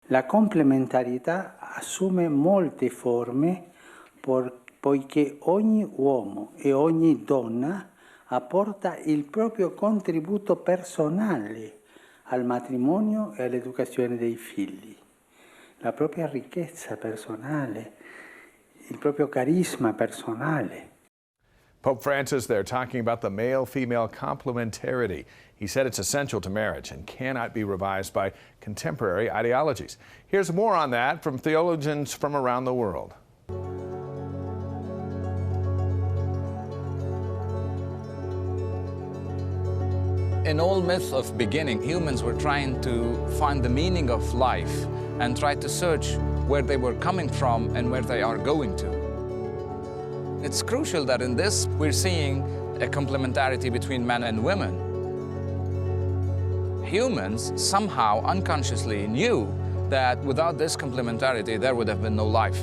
La complementarietà assume molte forme poiché ogni uomo e ogni donna apporta il proprio contributo personale al matrimonio e all'educazione dei figli, la propria ricchezza personale, il proprio carisma personale. Pope Francis there talking about the male-female complementarity. He said it's essential to marriage and cannot be revised by contemporary ideologies. Here's more on that from theologians from around the world. In all myths of beginning, humans were trying to find the meaning of life and try to search where they were coming from and where they are going to. It's crucial that in this we're seeing a complementarity between men and women. Humans somehow unconsciously knew that without this complementarity there would have been no life.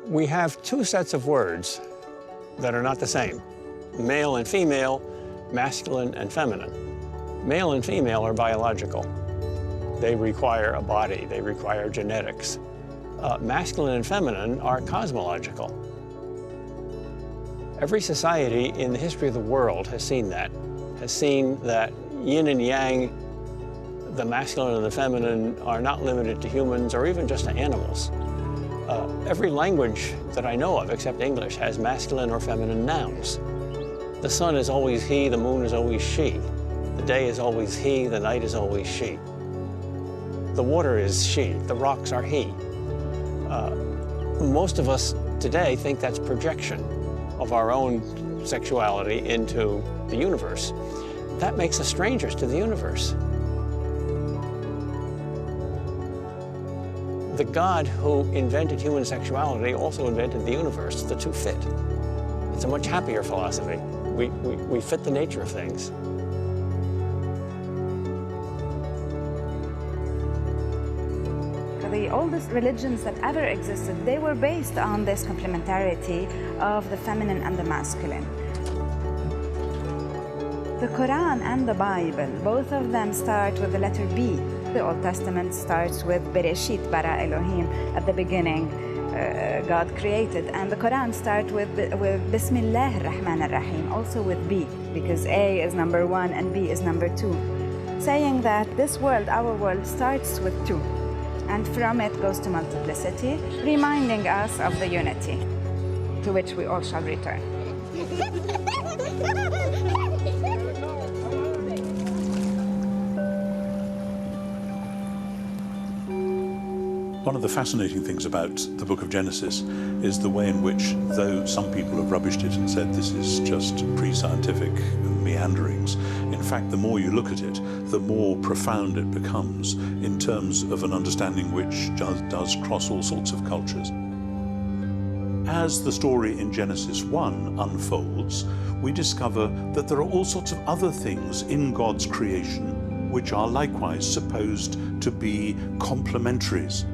We have two sets of words that are not the same: male and female, masculine and feminine. Male and female are biological. They require a body, they require genetics. Masculine and feminine are cosmological. Every society in the history of the world has seen that yin and yang, the masculine and the feminine, are not limited to humans or even just to animals. Every language that I know of, except English, has masculine or feminine nouns. The sun is always he, the moon is always she. The day is always he, the night is always she. The water is she, the rocks are he. Most of us today think that's projection of our own sexuality into the universe. That makes us strangers to the universe. The God who invented human sexuality also invented the universe. The two fit. It's a much happier philosophy. We fit the nature of things. The oldest religions that ever existed, they were based on this complementarity of the feminine and the masculine. The Quran and the Bible, both of them start with the letter B. The Old Testament starts with Bereshit, bara Elohim, at the beginning God created. And the Quran starts with Bismillah ar-Rahman ar-Rahim, also with B, because A is number 1 and B is number 2, saying that this world, our world, starts with 2. And from it goes to multiplicity, reminding us of the unity, to which we all shall return. One of the fascinating things about the book of Genesis is the way in which, though some people have rubbished it and said this is just pre-scientific meanderings, in fact, the more you look at it, the more profound it becomes in terms of an understanding which does cross all sorts of cultures. As the story in Genesis 1 unfolds, we discover that there are all sorts of other things in God's creation which are likewise supposed to be complementaries.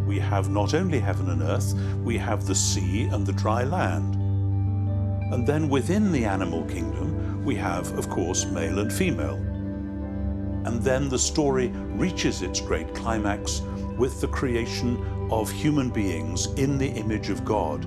We have not only heaven and earth, we have the sea and the dry land. And then within the animal kingdom, we have, of course, male and female. And then the story reaches its great climax with the creation of human beings in the image of God.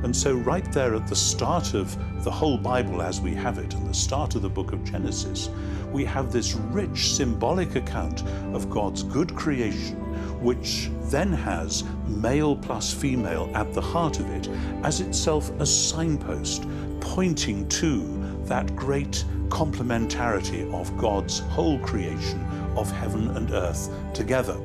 And so right there at the start of the whole Bible as we have it, and the start of the book of Genesis, we have this rich symbolic account of God's good creation, which then has male plus female at the heart of it as itself a signpost pointing to that great complementarity of God's whole creation of heaven and earth together.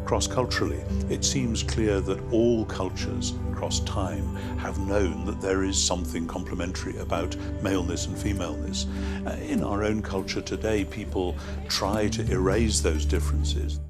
Cross-culturally, it seems clear that all cultures across time have known that there is something complementary about maleness and femaleness. In our own culture today, people try to erase those differences.